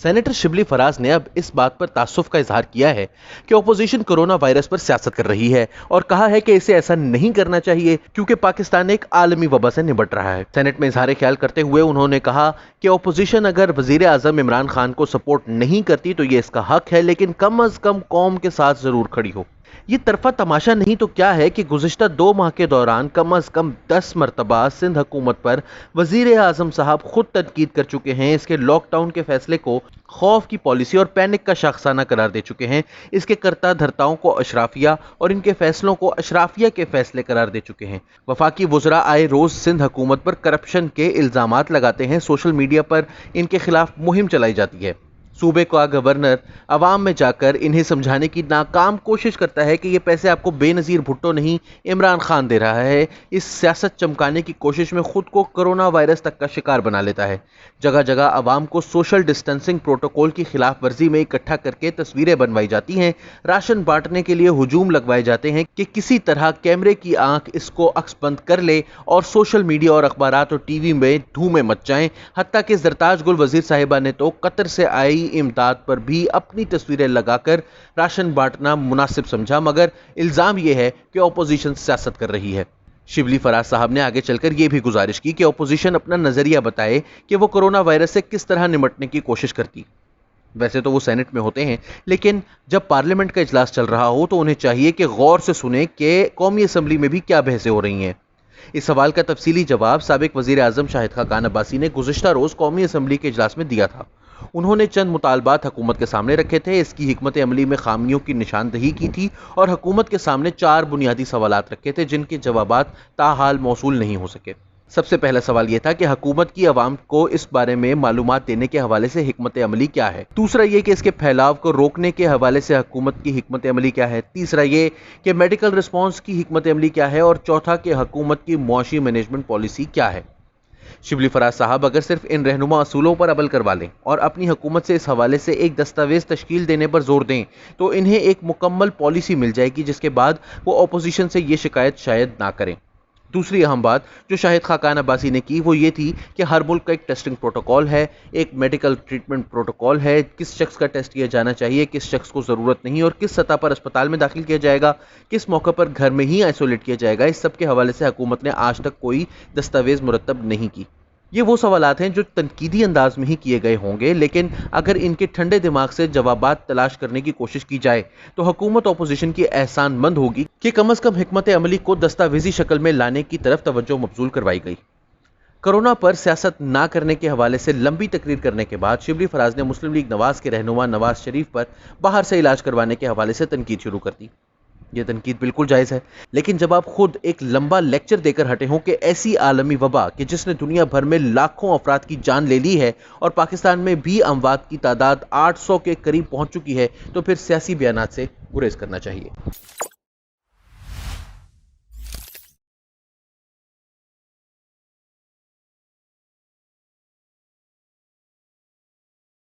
Senator Shibli Faraz ने अब इस बात पर तासुफ का इजहार किया है कि अपोजिशन कोरोना वायरस पर सियासत कर रही है और कहा है कि इसे ऐसा नहीं करना चाहिए क्योंकि पाकिस्तान एक आलमी वबा से निपट रहा है। सेनेट में इजहार ख्याल करते हुए उन्होंने कहा कि अपोजिशन अगर वजीर आजम इमरान खान को सपोर्ट नहीं करती तो ये इसका हक है, लेकिन कम अज कम कौम के साथ जरूर खड़ी हो। ये तरफा तमाशा नहीं तो क्या है कि गुज़िश्ता 2 माह के दौरान कम अज कम 10 मरतबा सिंध हुकूमत पर वजीर आजम साहब खुद तनकीद कर चुके हैं। इसके लॉकडाउन के फैसले को खौफ की पॉलिसी और पैनिक का शाखसाना करार दे चुके हैं। इसके कर्ता धर्ताओं को अशराफिया और इनके फैसलों को अशराफिया के फैसले करार दे चुके हैं। वफाकी वुज़रा आए रोज सिंध हुकूमत पर करप्शन के इल्जामात लगाते हैं। सोशल मीडिया पर इनके खिलाफ मुहिम चलाई जाती है। सूबे का गवर्नर अवाम में जाकर इन्हें समझाने की नाकाम कोशिश करता है कि ये पैसे आपको बेनज़ीर भुट्टो नहीं इमरान खान दे रहा है। इस सियासत चमकाने की कोशिश में खुद को कोरोना वायरस तक का शिकार बना लेता है। जगह जगह अवाम को सोशल डिस्टेंसिंग प्रोटोकॉल की खिलाफ वर्जी में इकट्ठा करके तस्वीरें बनवाई जाती हैं। राशन बांटने के लिए हुजूम लगवाए जाते हैं कि किसी तरह कैमरे की आंख इसको अक्सबंद कर ले और सोशल मीडिया और अखबारात और टीवी में धूमें मच जाएं। हत्ता कि ज़रताज गुल वजीर साहिबा ने तो कतर से आई इमदाद पर भी अपनी तस्वीरें लगाकर राशन बांटना मुनासिब समझा, मगर इल्जाम यह है कि अपोजिशन सियासत कर रही है। शिबली फराज साहब ने आगे चलकर यह भी गुजारिश की कि अपोजिशन अपना नजरिया बताए कि वो कोरोना वायरस से किस तरह निपटने की कोशिश करती। वैसे तो वो सेनेट में होते हैं, लेकिन जब पार्लियामेंट का इजलास चल रहा हो तो उन्हें चाहिए कि गौर से सुने कि कौमी असम्बली में भी क्या बहसें हो रही हैं। इस सवाल का तफसीली जवाब साबिक वजीर आजम शाहिद खाकान अब्बासी ने गुज़िश्ता रोज कौमी असम्बली के इजलास में दिया था। उन्होंने चंद मुतालबात हुकूमत के सामने रखे थे, इसकी हिकमत अमली में खामियों की निशानदही की थी और हुकूमत के सामने 4 बुनियादी सवालात रखे थे जिनके जवाबात ताहाल मौसूल नहीं हो सके। सबसे पहला सवाल यह था कि हुकूमत की आवाम को इस बारे में मालूमात देने के हवाले से हिकमत अमली क्या है। दूसरा ये कि इसके फैलाव को रोकने के हवाले से हुकूमत की हिकमत अमली क्या है। तीसरा ये कि मेडिकल रिस्पॉन्स की हिकमत अमली क्या है। और चौथा कि हुकूमत की मुआशी मैनेजमेंट पॉलिसी क्या है। शिबली फराज साहब अगर सिर्फ इन रहनुमा असूलों पर अमल करवा लें और अपनी हुकूमत से इस हवाले से एक दस्तावेज तश्कील देने पर जोर दें तो इन्हें एक मुकम्मल पॉलिसी मिल जाएगी, जिसके बाद वो अपोजिशन से ये शिकायत शायद ना करें। दूसरी अहम बात जो शाहिद खाकान अब्बासी ने की वो ये थी कि हर मुल्क का एक टेस्टिंग प्रोटोकॉल है, एक मेडिकल ट्रीटमेंट प्रोटोकॉल है, किस शख्स का टेस्ट किया जाना चाहिए, किस शख्स को ज़रूरत नहीं और किस सतह पर अस्पताल में दाखिल किया जाएगा, किस मौके पर घर में ही आइसोलेट किया जाएगा। इस सब के हवाले से हुकूमत ने आज तक कोई दस्तावेज मुरतब नहीं की। ये वो सवालात हैं जो तनकीदी अंदाज में ही किए गए होंगे, लेकिन अगर इनके ठंडे दिमाग से जवाबात तलाश करने की कोशिश की जाए तो हुकूमत अपोजिशन की एहसानमंद होगी कि कम अज कम हिकमत अमली को दस्तावेजी शक्ल में लाने की तरफ तवज्जो मबजूल करवाई गई। कोरोना पर सियासत ना करने के हवाले से लंबी तकरीर करने के बाद शिबली फराज ने मुस्लिम लीग नवाज के रहनुमा नवाज शरीफ पर बाहर से इलाज करवाने के हवाले से तनकीद शुरू कर दी। यह तनकीद बिल्कुल जायज़ है, लेकिन जब आप खुद एक लंबा लेक्चर देकर हटे हों कि ऐसी आलमी वबा कि जिसने दुनिया भर में लाखों अफराद की जान ले ली है और पाकिस्तान में भी अमवात की तादाद 800 के करीब पहुंच चुकी है, तो फिर सियासी बयानात से गुरेज करना चाहिए।